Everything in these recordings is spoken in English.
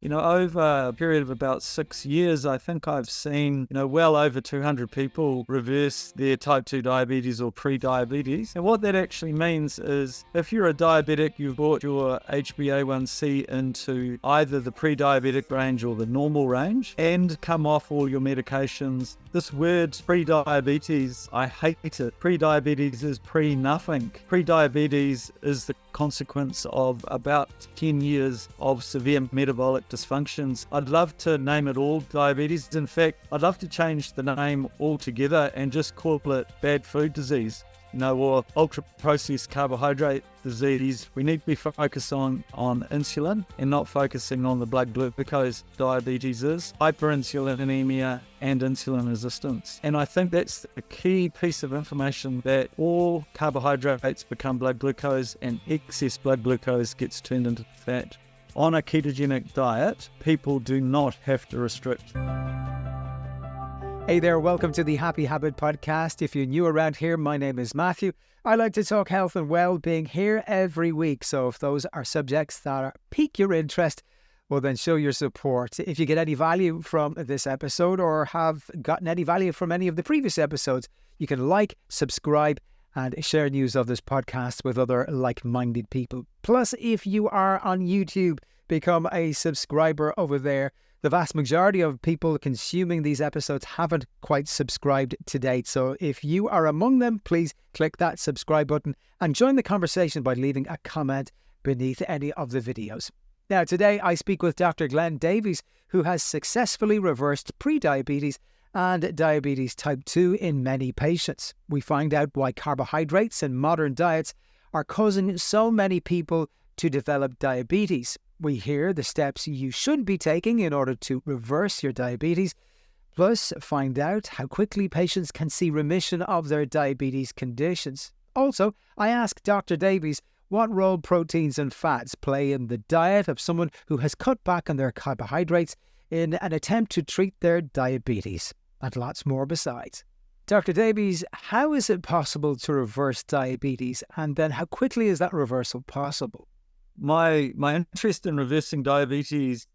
Over a period of about 6 years, I think I've seen, well over 200 people reverse their type 2 diabetes or pre-diabetes. And what that actually means is if you're a diabetic, you've brought your HbA1c into either the pre-diabetic range or the normal range and come off all your medications. This word pre-diabetes, I hate it. Pre-diabetes is pre-nothing. Pre-diabetes is the consequence of about 10 years of severe metabolic dysfunctions. I'd love to name it all diabetes. In fact, I'd love to change the name altogether and just call it bad food disease. Or ultra-processed carbohydrate disease. We need to be focused on insulin and not focusing on the blood glucose diabetes is, hyperinsulinemia and insulin resistance. And I think that's a key piece of information, that all carbohydrates become blood glucose and excess blood glucose gets turned into fat. On a ketogenic diet, people do not have to restrict. Hey there, welcome to the Happy Habit Podcast. If you're new around here, my name is Matthew. I like to talk health and well-being here every week. So if those are subjects that pique your interest, well then show your support. If you get any value from this episode or have gotten any value from any of the previous episodes, you can like, subscribe, and share news of this podcast with other like-minded people. Plus, if you are on YouTube, become a subscriber over there. The vast majority of people consuming these episodes haven't quite subscribed to date. So if you are among them, please click that subscribe button and join the conversation by leaving a comment beneath any of the videos. Now, today I speak with Dr. Glen Davies, who has successfully reversed pre-diabetes and diabetes type 2 in many patients. We find out why carbohydrates in modern diets are causing so many people to develop diabetes. We hear the steps you should be taking in order to reverse your diabetes, plus find out how quickly patients can see remission of their diabetes conditions. Also, I ask Dr. Davies what role proteins and fats play in the diet of someone who has cut back on their carbohydrates in an attempt to treat their diabetes, and lots more besides. Dr. Davies, how is it possible to reverse diabetes, and then how quickly is that reversal possible? My interest in reversing diabetes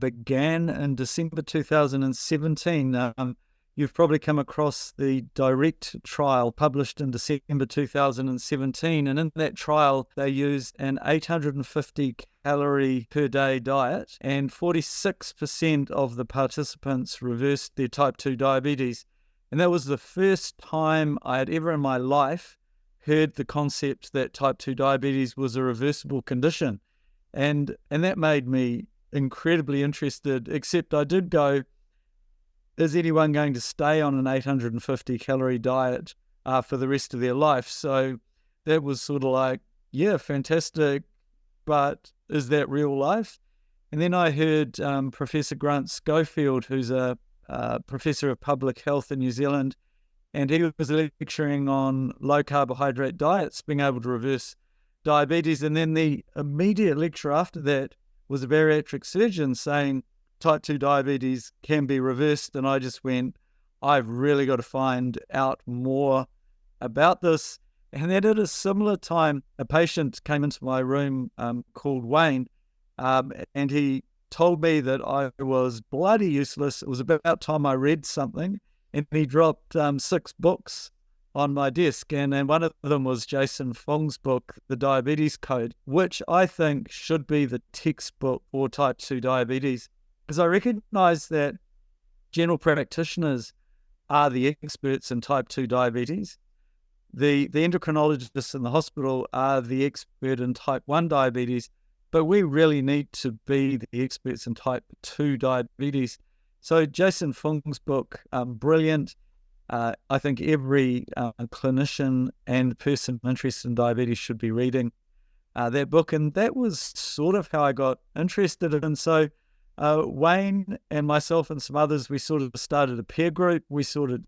began in December 2017. You've probably come across the DIRECT trial published in December 2017. And in that trial, they used an 850 calorie per day diet, and 46% of the participants reversed their type 2 diabetes. And that was the first time I had ever in my life heard the concept that type 2 diabetes was a reversible condition. And that made me incredibly interested, except I did go, is anyone going to stay on an 850 calorie diet for the rest of their life? So that was sort of like, yeah, fantastic, but is that real life? And then I heard Professor Grant Schofield, who's a professor of public health in New Zealand, and he was lecturing on low carbohydrate diets, being able to reverse diabetes. And then the immediate lecture after that was a bariatric surgeon saying type 2 diabetes can be reversed. And I just went, I've really got to find out more about this. And then at a similar time, a patient came into my room called Wayne, and he told me that I was bloody useless. It was about time I read something. And he dropped 6 books on my desk, and one of them was Jason Fung's book, The Diabetes Code, which I think should be the textbook for type 2 diabetes, because I recognize that general practitioners are the experts in type 2 diabetes. The endocrinologists in the hospital are the expert in type 1 diabetes, but we really need to be the experts in type 2 diabetes. So Jason Fung's book, brilliant. I think every clinician and person interested in diabetes should be reading that book. And that was sort of how I got interested in. So Wayne and myself and some others, we sort of started a peer group. We sort of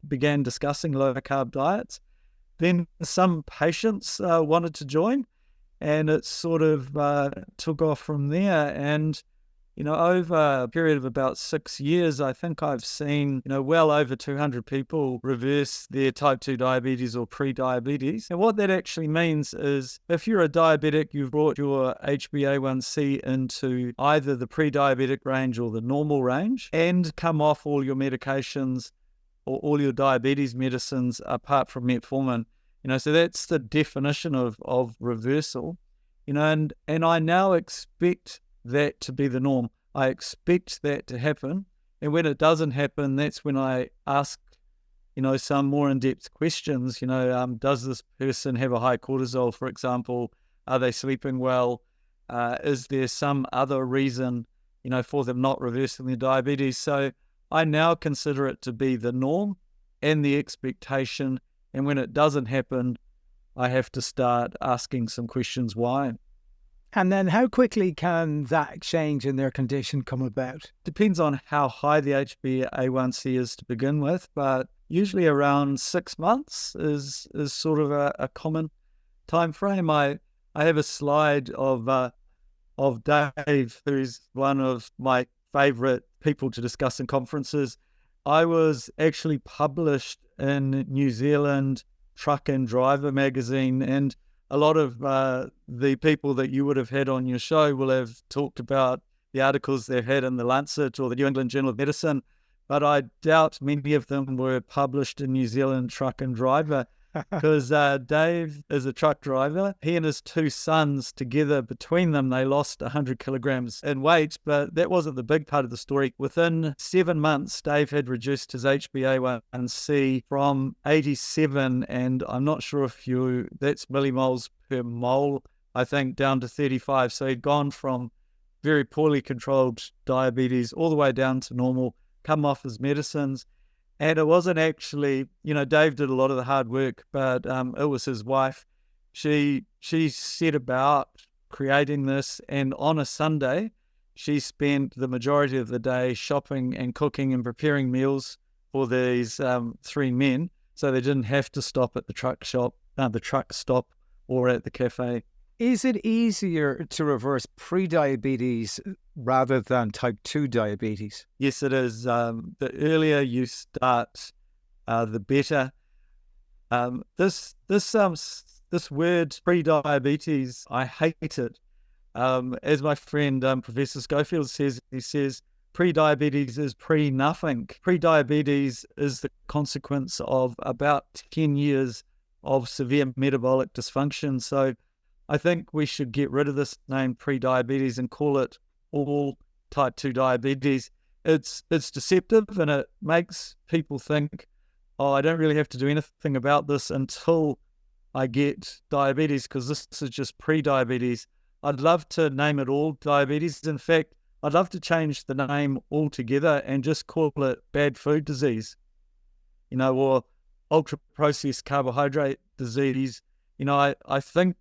began discussing low carb diets. Then some patients wanted to join, and it sort of took off from there. And Over a period of about 6 years, I think I've seen, well over 200 people reverse their type 2 diabetes or pre-diabetes. And what that actually means is if you're a diabetic, you've brought your HbA1c into either the pre-diabetic range or the normal range and come off all your medications or all your diabetes medicines apart from metformin. So that's the definition of reversal. And I now expect that to be the norm. I expect that to happen. And when it doesn't happen, that's when I ask, some more in-depth questions. Does this person have a high cortisol, for example? Are they sleeping well? Is there some other reason, for them not reversing their diabetes? So I now consider it to be the norm and the expectation. And when it doesn't happen, I have to start asking some questions why. And then how quickly can that change in their condition come about? Depends on how high the HbA1c is to begin with, but usually around 6 months is sort of a common time frame. I have a slide of Dave, who's one of my favorite people to discuss in conferences. I was actually published in New Zealand Truck and Driver magazine, and a lot of the people that you would have had on your show will have talked about the articles they've had in the Lancet or the New England Journal of Medicine, but I doubt many of them were published in New Zealand Truck and Driver because Dave is a truck driver. He and his 2 sons together, between them, they lost 100 kilograms in weight, but that wasn't the big part of the story. Within 7 months, Dave had reduced his HbA1c from 87, and I'm not sure if that's millimoles per mole, I think, down to 35. So he'd gone from very poorly controlled diabetes all the way down to normal, come off his medicines. And it wasn't actually, Dave did a lot of the hard work, but it was his wife. She set about creating this, and on a Sunday, she spent the majority of the day shopping and cooking and preparing meals for these 3 men, so they didn't have to stop at the truck stop, or at the cafe. Is it easier to reverse pre-diabetes rather than type 2 diabetes? Yes, it is. The earlier you start, the better. This word pre-diabetes, I hate it. As my friend Professor Schofield says, he says pre-diabetes is pre-nothing. Pre-diabetes is the consequence of about 10 years of severe metabolic dysfunction. So I think we should get rid of this name pre-diabetes and call it all type 2 diabetes. It's deceptive, and it makes people think, I don't really have to do anything about this until I get diabetes, because this is just pre-diabetes. I'd love to name it all diabetes. In fact, I'd love to change the name altogether and just call it bad food disease, or ultra-processed carbohydrate disease. I think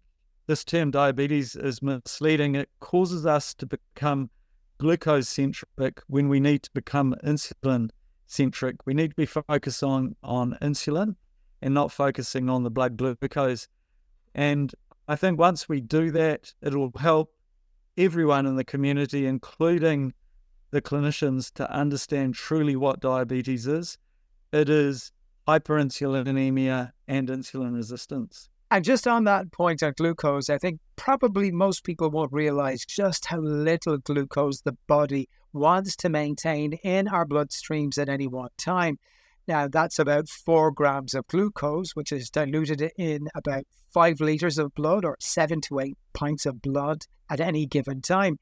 this term diabetes is misleading. It causes us to become glucose-centric when we need to become insulin-centric. We need to be focused on insulin and not focusing on the blood glucose. And I think once we do that, it will help everyone in the community, including the clinicians, to understand truly what diabetes is. It is hyperinsulinemia and insulin resistance. And just on that point on glucose, I think probably most people won't realize just how little glucose the body wants to maintain in our bloodstreams at any one time. Now, that's about 4 grams of glucose, which is diluted in about 5 liters of blood, or 7 to 8 pints of blood at any given time.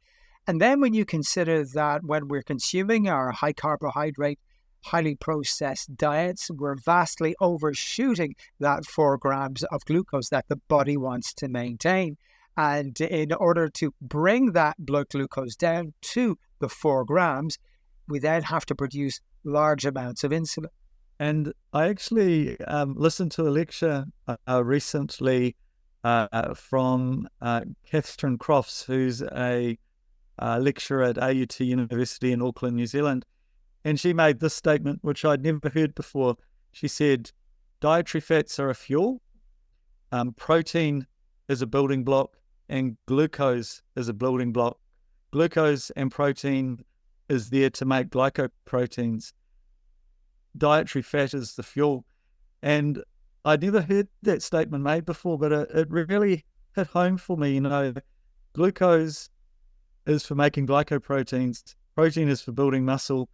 And then when you consider that when we're consuming our high carbohydrate, highly processed diets, we're vastly overshooting that 4 grams of glucose that the body wants to maintain. And in order to bring that blood glucose down to the 4 grams, we then have to produce large amounts of insulin. And I actually listened to a lecture recently from Catherine Crofts, who's a lecturer at AUT University in Auckland, New Zealand. And she made this statement, which I'd never heard before. She said, dietary fats are a fuel, protein is a building block, and glucose is a building block. glucose and protein is there to make glycoproteins. Dietary fat is the fuel. And I'd never heard that statement made before, but it really hit home for me. Glucose is for making glycoproteins. Protein is for building muscle.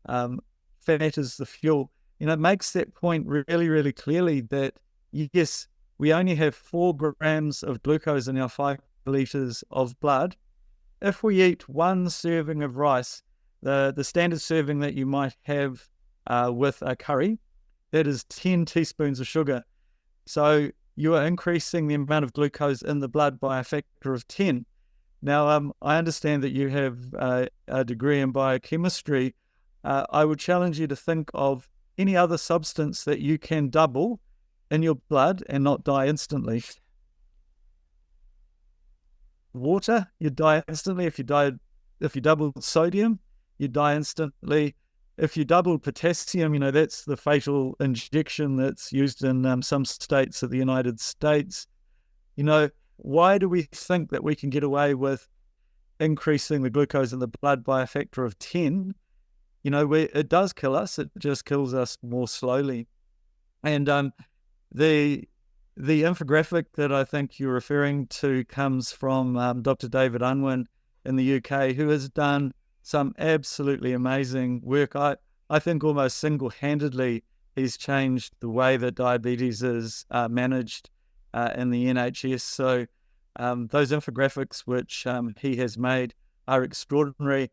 Fat is the fuel. It makes that point really, really clearly that, yes, we only have 4 grams of glucose in our 5 liters of blood. If we eat 1 serving of rice, the standard serving that you might have with a curry, that is 10 teaspoons of sugar. So you are increasing the amount of glucose in the blood by a factor of 10. Now, I understand that you have a degree in biochemistry. I would challenge you to think of any other substance that you can double in your blood and not die instantly. Water, you die instantly. If you double sodium, you die instantly. If you double potassium, that's the fatal injection that's used in some states of the United States. Why do we think that we can get away with increasing the glucose in the blood by a factor of 10? It does kill us. It just kills us more slowly. And the infographic that I think you're referring to comes from Dr David Unwin in the UK, who has done some absolutely amazing work. I think almost single-handedly he's changed the way that diabetes is managed in the NHS. So those infographics which he has made are extraordinary.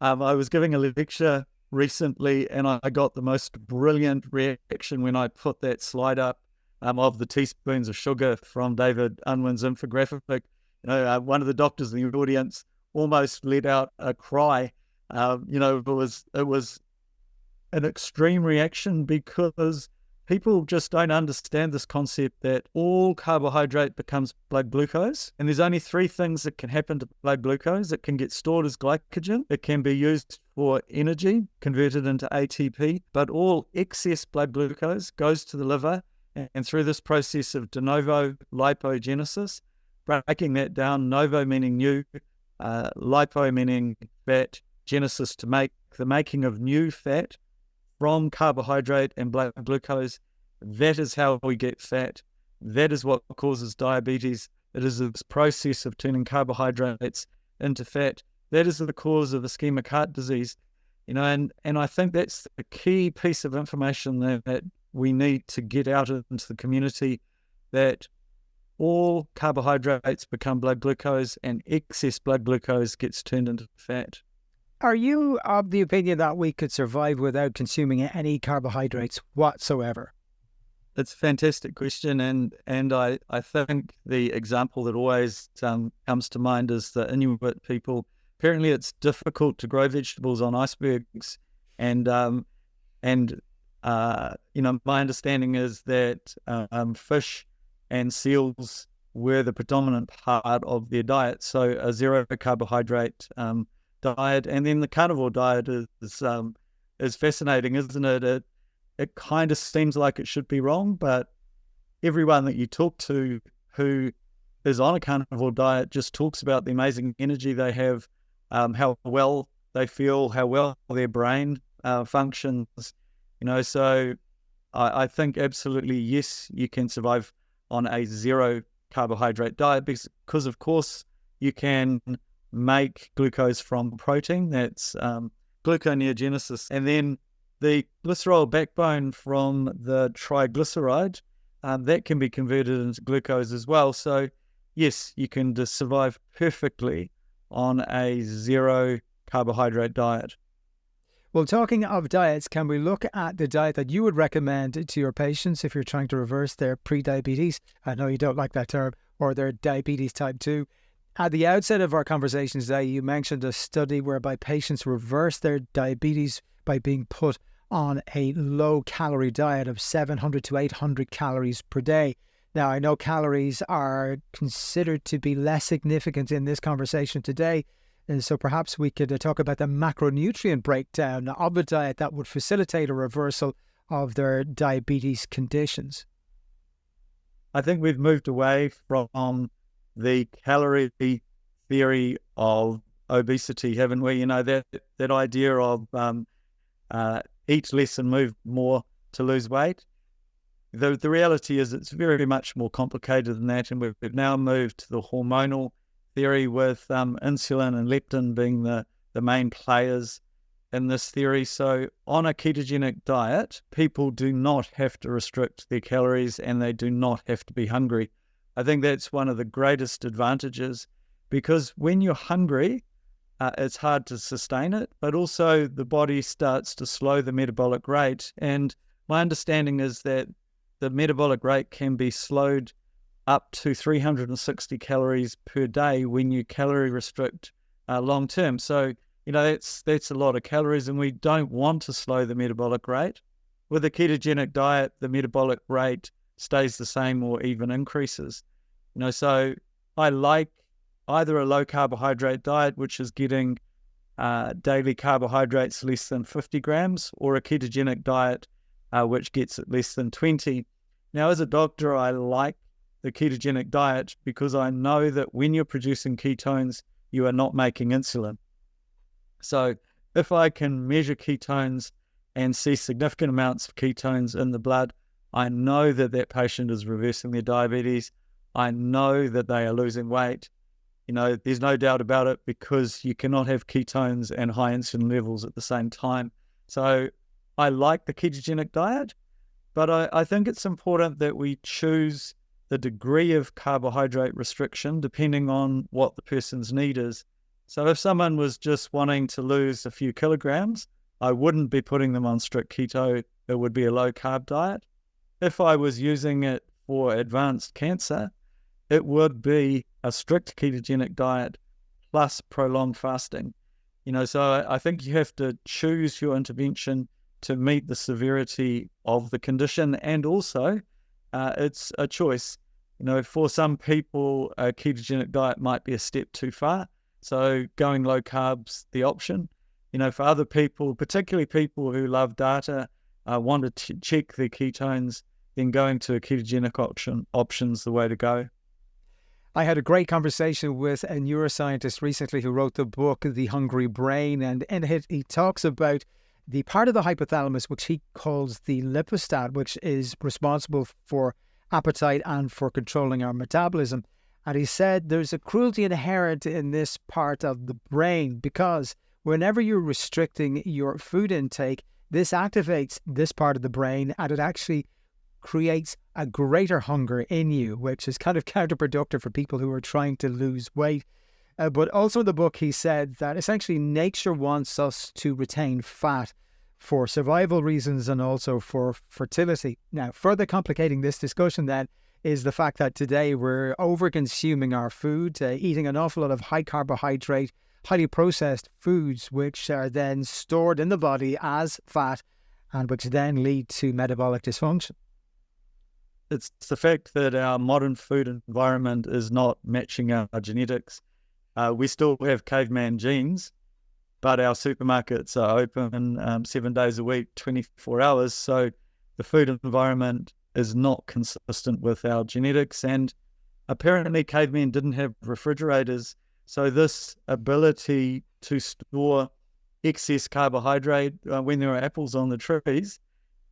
I was giving a lecture recently and I got the most brilliant reaction when I put that slide up of the teaspoons of sugar from David Unwin's infographic. One of the doctors in the audience almost let out a cry. It was an extreme reaction because people just don't understand this concept that all carbohydrate becomes blood glucose. And there's only 3 things that can happen to blood glucose. It can get stored as glycogen. It can be used for energy, converted into ATP. But all excess blood glucose goes to the liver. And through this process of de novo lipogenesis, breaking that down, novo meaning new, lipo meaning fat, genesis to make, the making of new fat from carbohydrate and blood glucose. That is how we get fat. That is what causes diabetes. It is this process of turning carbohydrates into fat. That is the cause of ischemic heart disease. And I think that's the key piece of information that we need to get out into the community, that all carbohydrates become blood glucose and excess blood glucose gets turned into fat. Are you of the opinion that we could survive without consuming any carbohydrates whatsoever? It's a fantastic question, and I think the example that always comes to mind is the Inuit people. Apparently it's difficult to grow vegetables on icebergs, and my understanding is that fish and seals were the predominant part of their diet, so a zero carbohydrate diet. And then the carnivore diet is fascinating, isn't it? It kind of seems like it should be wrong, but everyone that you talk to who is on a carnivore diet just talks about the amazing energy they have, how well they feel, how well their brain functions. So I think absolutely yes, you can survive on a zero carbohydrate diet because of course you can make glucose from protein. That's gluconeogenesis, and then the glycerol backbone from the triglyceride that can be converted into glucose as well. So yes, you can just survive perfectly on a zero carbohydrate diet. Well, talking of diets, can we look at the diet that you would recommend to your patients if you're trying to reverse their prediabetes? I know you don't like that term, or their diabetes type 2. At the outset of our conversation today, you mentioned a study whereby patients reverse their diabetes by being put on a low-calorie diet of 700 to 800 calories per day. Now, I know calories are considered to be less significant in this conversation today, and so perhaps we could talk about the macronutrient breakdown of a diet that would facilitate a reversal of their diabetes conditions. I think we've moved away from the calorie theory of obesity, haven't we? That idea of eat less and move more to lose weight. The reality is it's very much more complicated than that, and we've now moved to the hormonal theory with insulin and leptin being the main players in this theory. So on a ketogenic diet, people do not have to restrict their calories and they do not have to be hungry. I think that's one of the greatest advantages, because when you're hungry, it's hard to sustain it, but also the body starts to slow the metabolic rate. And my understanding is that the metabolic rate can be slowed up to 360 calories per day when you calorie restrict long term. So, that's a lot of calories, and we don't want to slow the metabolic rate. With a ketogenic diet, the metabolic rate stays the same or even increases. So I like either a low carbohydrate diet, which is getting daily carbohydrates less than 50 grams, or a ketogenic diet, which gets it less than 20. Now, as a doctor, I like the ketogenic diet because I know that when you're producing ketones, you are not making insulin. So if I can measure ketones and see significant amounts of ketones in the blood, I know that that patient is reversing their diabetes. I know that they are losing weight. There's no doubt about it, because you cannot have ketones and high insulin levels at the same time. So I like the ketogenic diet, but I think it's important that we choose the degree of carbohydrate restriction depending on what the person's need is. So if someone was just wanting to lose a few kilograms, I wouldn't be putting them on strict keto. It would be a low carb diet. If I was using it for advanced cancer, it would be a strict ketogenic diet plus prolonged fasting. So I think you have to choose your intervention to meet the severity of the condition, and also it's a choice. For some people, a ketogenic diet might be a step too far, so going low carb's the option. For other people, particularly people who love data, want to check their ketones, then going to a ketogenic option's the way to go. I had a great conversation with a neuroscientist recently who wrote the book, The Hungry Brain, and in it he talks about the part of the hypothalamus which he calls the lipostat, which is responsible for appetite and for controlling our metabolism. And he said there's a cruelty inherent in this part of the brain, because whenever you're restricting your food intake, this activates this part of the brain, and it actually creates a greater hunger in you, which is kind of counterproductive for people who are trying to lose weight. But also in the book, he said that essentially nature wants us to retain fat for survival reasons and also for fertility. Now, further complicating this discussion then is the fact that today we're over-consuming our food, eating an awful lot of high carbohydrate, highly processed foods, which are then stored in the body as fat and which then lead to metabolic dysfunction. It's the fact that our modern food environment is not matching our genetics. We still have caveman genes, but our supermarkets are open 7 days a week, 24 hours. So the food environment is not consistent with our genetics. And apparently cavemen didn't have refrigerators. So this ability to store excess carbohydrate when there are apples on the trees,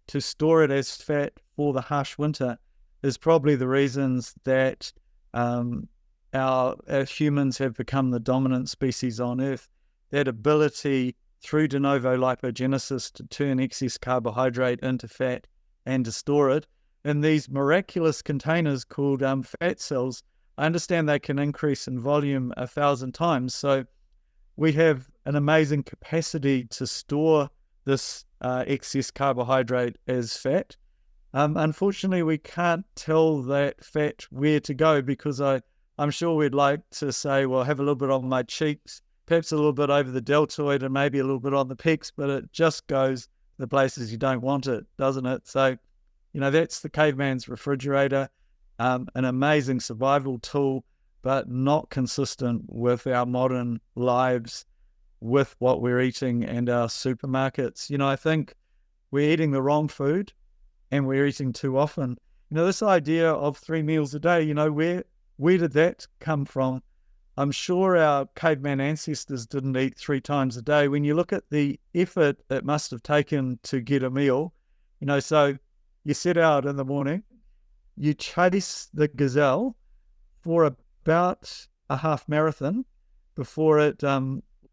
to store it as fat for the harsh winter, is probably the reasons that our humans have become the dominant species on Earth. That ability through de novo lipogenesis to turn excess carbohydrate into fat and to store it in these miraculous containers called fat cells. I understand they can increase in volume 1,000 times. So we have an amazing capacity to store this excess carbohydrate as fat. Unfortunately, we can't tell that fat where to go, because I'm sure we'd like to say, well, have a little bit on my cheeks, perhaps a little bit over the deltoid, and maybe a little bit on the pecs, but it just goes the places you don't want it, doesn't it? So, that's the caveman's refrigerator, an amazing survival tool, but not consistent with our modern lives, with what we're eating and our supermarkets. I think we're eating the wrong food and we're eating too often. This idea of 3 meals a day, where did that come from? I'm sure our caveman ancestors didn't eat 3 times a day. When you look at the effort it must have taken to get a meal, so you set out in the morning, you chase the gazelle for about a half marathon before it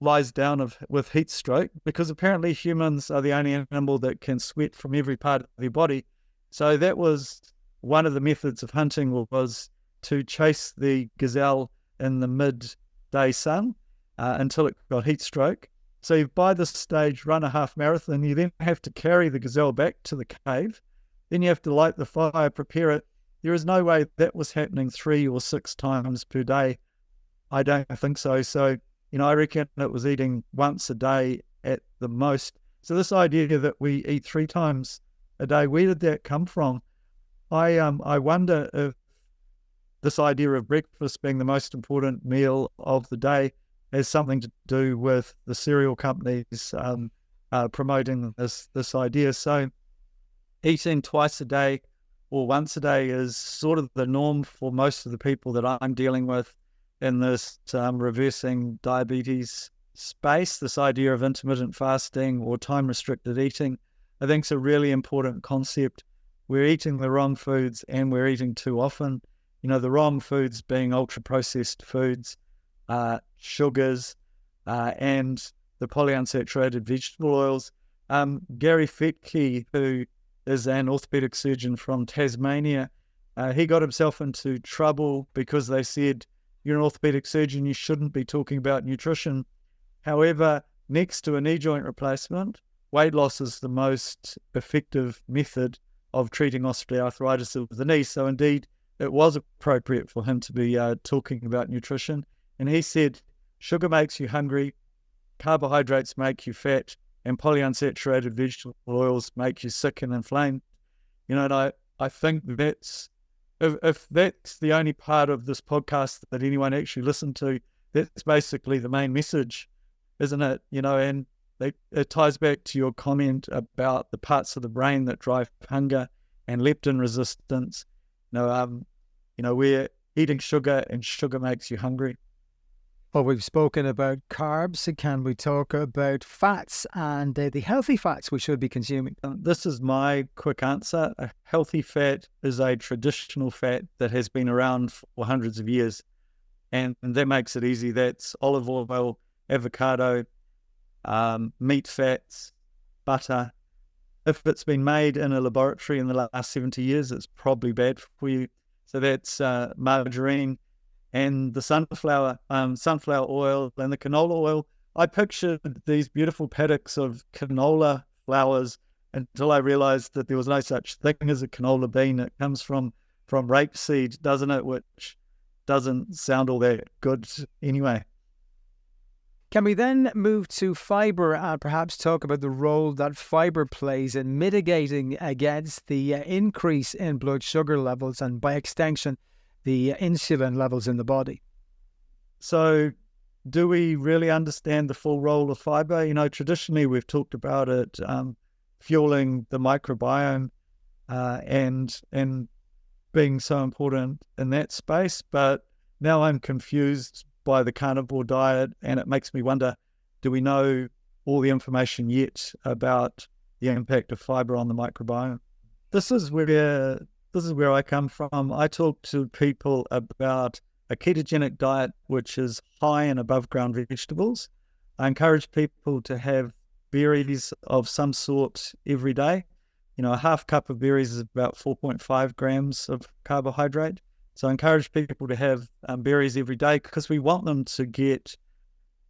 lies down with heat stroke, because apparently humans are the only animal that can sweat from every part of their body. So that was one of the methods of hunting, was to chase the gazelle in the midday sun until it got heat stroke. So you, by this stage, run a half marathon. You then have to carry the gazelle back to the cave. Then you have to light the fire, prepare it. There is no way that was happening 3 or 6 times per day. I don't think so. So, I reckon it was eating once a day at the most. So this idea that we eat 3 times a day, where did that come from? I wonder if this idea of breakfast being the most important meal of the day has something to do with the cereal companies promoting this idea. So eating twice a day or once a day is sort of the norm for most of the people that I'm dealing with in this reversing diabetes space. This idea of intermittent fasting or time-restricted eating, I think, is a really important concept. We're eating the wrong foods and we're eating too often. The wrong foods being ultra-processed foods, sugars, and the polyunsaturated vegetable oils. Gary Fettke, who is an orthopedic surgeon from Tasmania, he got himself into trouble because they said, you're an orthopedic surgeon, you shouldn't be talking about nutrition. However, next to a knee joint replacement, weight loss is the most effective method of treating osteoarthritis of the knee. So indeed, it was appropriate for him to be talking about nutrition. And he said, sugar makes you hungry, carbohydrates make you fat, and polyunsaturated vegetable oils make you sick and inflamed. And I think that's, if that's the only part of this podcast that anyone actually listened to, that's basically the main message, isn't it? And it ties back to your comment about the parts of the brain that drive hunger and leptin resistance. We're eating sugar and sugar makes you hungry. Well, we've spoken about carbs. Can we talk about fats and the healthy fats we should be consuming? This is my quick answer. A healthy fat is a traditional fat that has been around for hundreds of years. And that makes it easy. That's olive oil, avocado, meat fats, butter. If it's been made in a laboratory in the last 70 years, it's probably bad for you. So that's margarine and the sunflower oil and the canola oil. I pictured these beautiful paddocks of canola flowers until I realized that there was no such thing as a canola bean. It comes from rapeseed, doesn't it? Which doesn't sound all that good anyway. Can we then move to fibre and perhaps talk about the role that fibre plays in mitigating against the increase in blood sugar levels and, by extension, the insulin levels in the body? So do we really understand the full role of fibre? Traditionally we've talked about it fueling the microbiome and being so important in that space. But now I'm confused by the carnivore diet, and it makes me wonder, do we know all the information yet about the impact of fibre on the microbiome? This is where I come from. I talk to people about a ketogenic diet, which is high in above ground vegetables. I encourage people to have berries of some sort every day. A half cup of berries is about 4.5 grams of carbohydrate. So I encourage people to have berries every day because we want them to get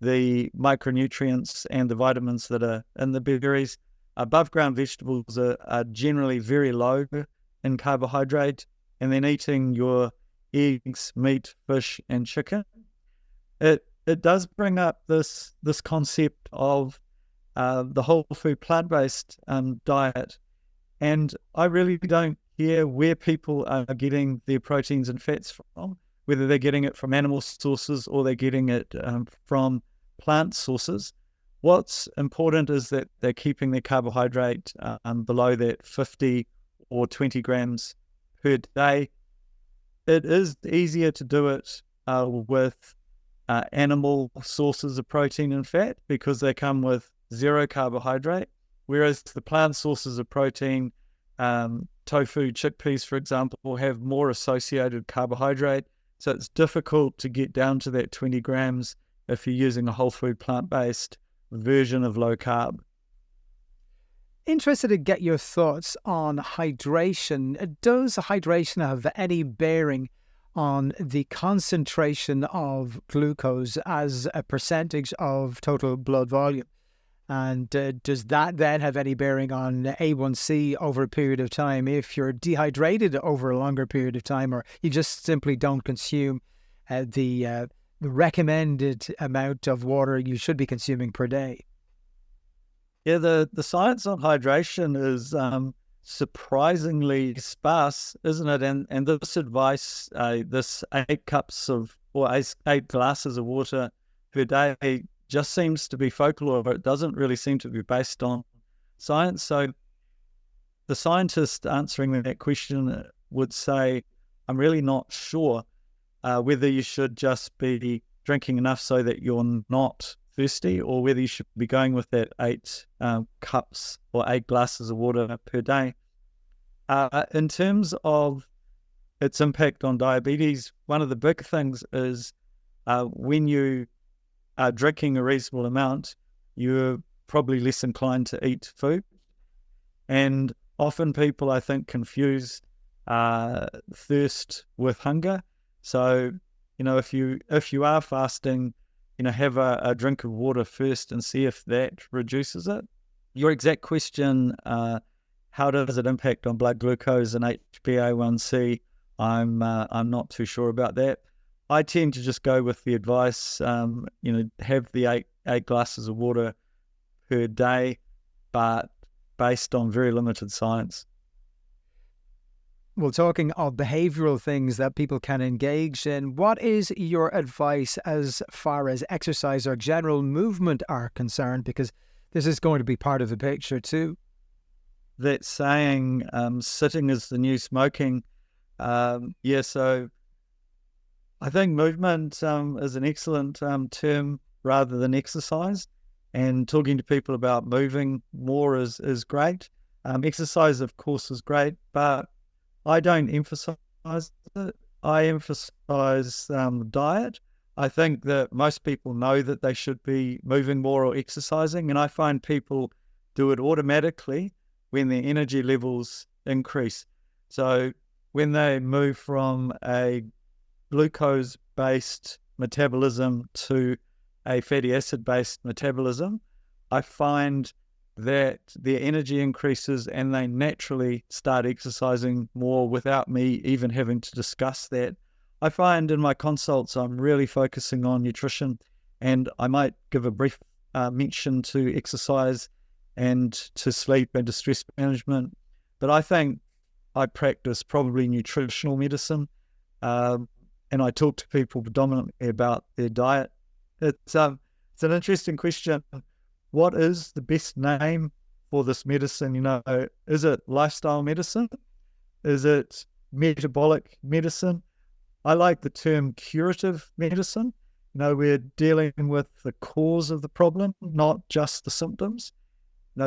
the micronutrients and the vitamins that are in the berries. Above ground vegetables are generally very low in carbohydrate, and then eating your eggs, meat, fish, and chicken. It does bring up this concept of the whole food plant-based diet, and I really don't care where people are getting their proteins and fats from, whether they're getting it from animal sources or they're getting it from plant sources. What's important is that they're keeping their carbohydrate below that 50 or 20 grams per day. It is easier to do it with animal sources of protein and fat because they come with zero carbohydrate, whereas the plant sources of protein, tofu, chickpeas, for example, have more associated carbohydrate. So it's difficult to get down to that 20 grams if you're using a whole food plant-based version of low carb. Interested to get your thoughts on hydration. Does hydration have any bearing on the concentration of glucose as a percentage of total blood volume? And does that then have any bearing on A1C over a period of time if you're dehydrated over a longer period of time, or you just simply don't consume the recommended amount of water you should be consuming per day? Yeah, the science on hydration is surprisingly sparse, isn't it? And this advice, this 8 glasses of water per day, just seems to be folklore. It doesn't really seem to be based on science. So the scientist answering that question would say, I'm really not sure whether you should just be drinking enough so that you're not thirsty, or whether you should be going with that 8 cups or 8 glasses of water per day. In terms of its impact on diabetes, one of the big things is when you are drinking a reasonable amount, you're probably less inclined to eat food. And often people, I think, confuse thirst with hunger. So, if you are fasting, have a drink of water first and see if that reduces it. Your exact question, how does it impact on blood glucose and HbA1c? I'm not too sure about that. I tend to just go with the advice, have the eight glasses of water per day, but based on very limited science. Well, talking of behavioral things that people can engage in, what is your advice as far as exercise or general movement are concerned? Because this is going to be part of the picture too. That saying, sitting is the new smoking. So I think movement is an excellent term rather than exercise. And talking to people about moving more is great. Exercise, of course, is great, but I don't emphasize it. I emphasize diet. I think that most people know that they should be moving more or exercising, and I find people do it automatically when their energy levels increase. So when they move from a glucose-based metabolism to a fatty acid-based metabolism, I find that their energy increases and they naturally start exercising more without me even having to discuss that. I find in my consults I'm really focusing on nutrition, and I might give a brief mention to exercise and to sleep and to stress management, but I think I practice probably nutritional medicine, and I talk to people predominantly about their diet. It's an interesting question. What is the best name for this medicine? Is it lifestyle medicine? Is it metabolic medicine? I like the term curative medicine. We're dealing with the cause of the problem, not just the symptoms.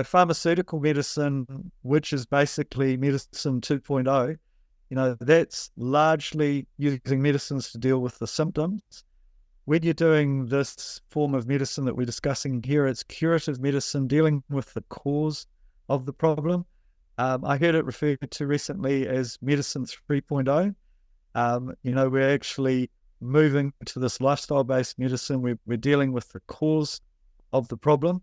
Pharmaceutical medicine, which is basically medicine 2.0, that's largely using medicines to deal with the symptoms. When you're doing this form of medicine that we're discussing here, it's curative medicine dealing with the cause of the problem. I heard it referred to recently as medicine 3.0. We're actually moving to this lifestyle-based medicine. We're dealing with the cause of the problem.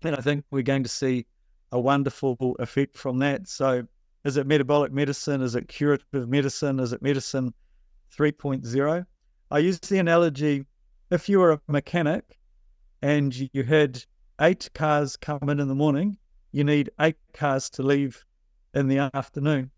And I think we're going to see a wonderful effect from that. So is it metabolic medicine? Is it curative medicine? Is it medicine 3.0? I use the analogy, if you were a mechanic and you had 8 cars come in the morning, you need 8 cars to leave in the afternoon.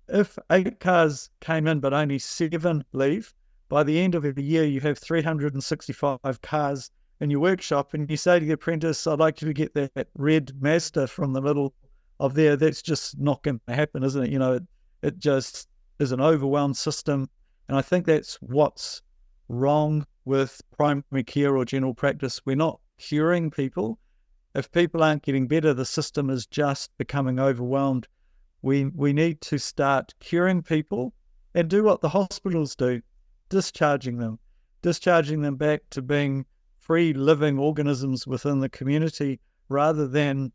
If 8 cars came in but only 7 leave, by the end of the year you have 365 cars in your workshop, and you say to the apprentice, I'd like you to get that red Mazda from the middle of there. That's just not going to happen, isn't it? It just is an overwhelmed system. And I think that's what's wrong with primary care or general practice. We're not curing people. If people aren't getting better, the system is just becoming overwhelmed. We need to start curing people and do what the hospitals do, discharging them back to being free living organisms within the community rather than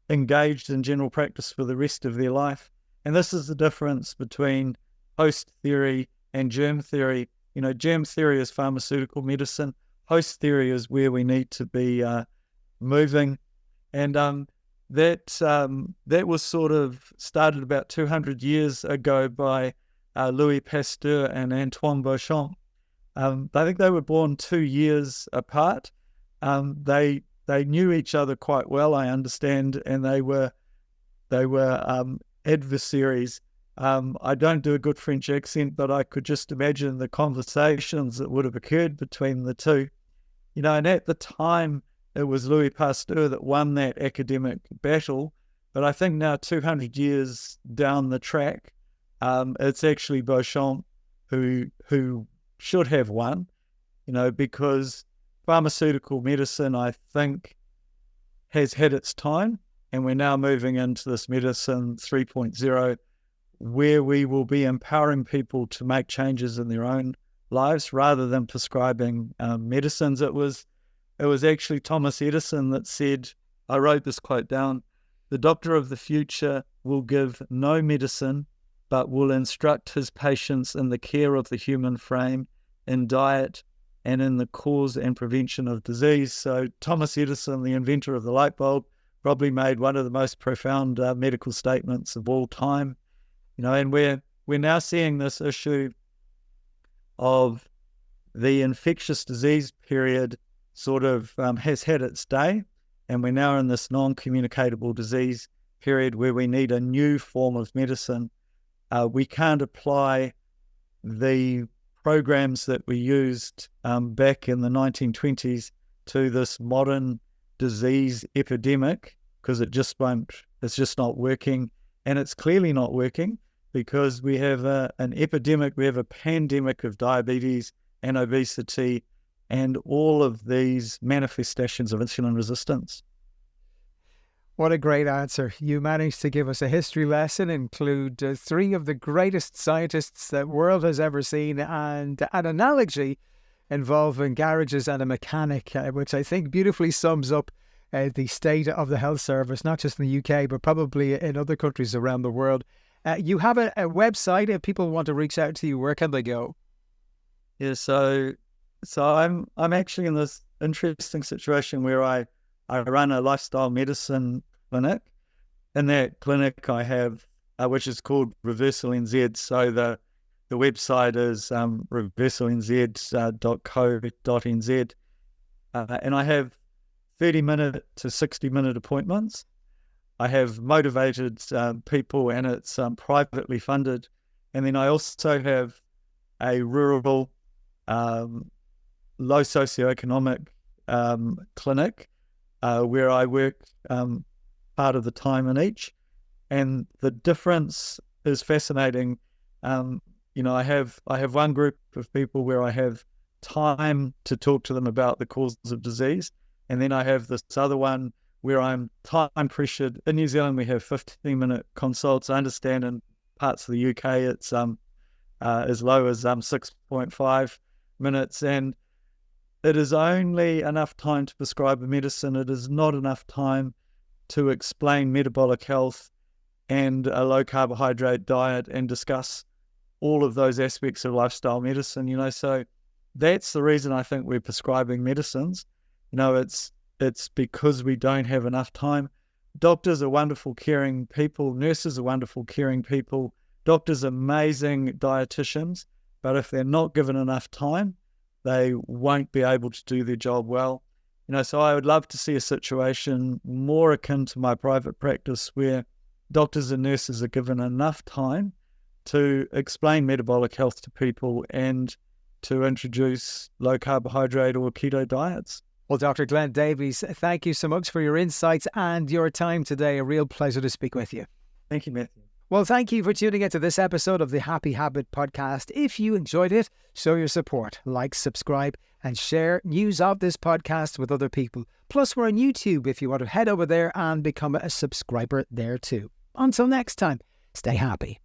engaged in general practice for the rest of their life. And this is the difference between host theory and germ theory. You know, germ theory is pharmaceutical medicine. Host theory is where we need to be moving. And that was sort of started about 200 years ago by Louis Pasteur and Antoine Beauchamp. I think they were born 2 years apart. They knew each other quite well, I understand, and they were adversaries. I don't do a good French accent, but I could just imagine the conversations that would have occurred between the two. You know, and at the time, it was Louis Pasteur that won that academic battle. But I think now, 200 years down the track, it's actually Beauchamp who should have won, you know, because pharmaceutical medicine, I think, has had its time, and we're now moving into this medicine 3.0, where we will be empowering people to make changes in their own lives rather than prescribing medicines. It was actually Thomas Edison that said, I wrote this quote down, "The doctor of the future will give no medicine, but will instruct his patients in the care of the human frame, in diet, and in the cause and prevention of disease." So Thomas Edison, the inventor of the light bulb, probably made one of the most profound medical statements of all time. You know, and we're now seeing this issue of the infectious disease period sort of has had its day, and we're now in this non-communicable disease period where we need a new form of medicine. We can't apply the programs that we used back in the 1920s to this modern disease epidemic because it's just not working, and it's clearly not working because we have an epidemic, we have a pandemic of diabetes and obesity and all of these manifestations of insulin resistance. What a great answer. You managed to give us a history lesson, include three of the greatest scientists the world has ever seen, and an analogy involving garages and a mechanic, which I think beautifully sums up the state of the health service, not just in the UK, but probably in other countries around the world. You have a website. If people want to reach out to you, where can they go? Yeah, so I'm actually in this interesting situation where I run a lifestyle medicine clinic. In that clinic I have, which is called Reversal NZ. So the website is reversalnz.co.nz. And I have 30-minute to 60-minute appointments. I have motivated people, and it's privately funded. And then I also have a rural, low socioeconomic clinic where I work part of the time in each. And the difference is fascinating. You know, I have one group of people where I have time to talk to them about the causes of disease. And then I have this other one where I'm time pressured. In New Zealand, we have 15-minute consults. I understand in parts of the UK, it's as low as 6.5 minutes. And it is only enough time to prescribe a medicine. It is not enough time to explain metabolic health and a low carbohydrate diet and discuss all of those aspects of lifestyle medicine, you know. So that's the reason I think we're prescribing medicines. You know, it's because we don't have enough time. Doctors are wonderful, caring people. Nurses are wonderful, caring people. Doctors are amazing dietitians, but if they're not given enough time, they won't be able to do their job well. You know, so I would love to see a situation more akin to my private practice where doctors and nurses are given enough time to explain metabolic health to people and to introduce low carbohydrate or keto diets. Well, Dr. Glen Davies, thank you so much for your insights and your time today. A real pleasure to speak with you. Thank you, Matthew. Well, thank you for tuning into this episode of the Happy Habit podcast. If you enjoyed it, show your support. Like, subscribe, and share news of this podcast with other people. Plus, we're on YouTube if you want to head over there and become a subscriber there too. Until next time, stay happy.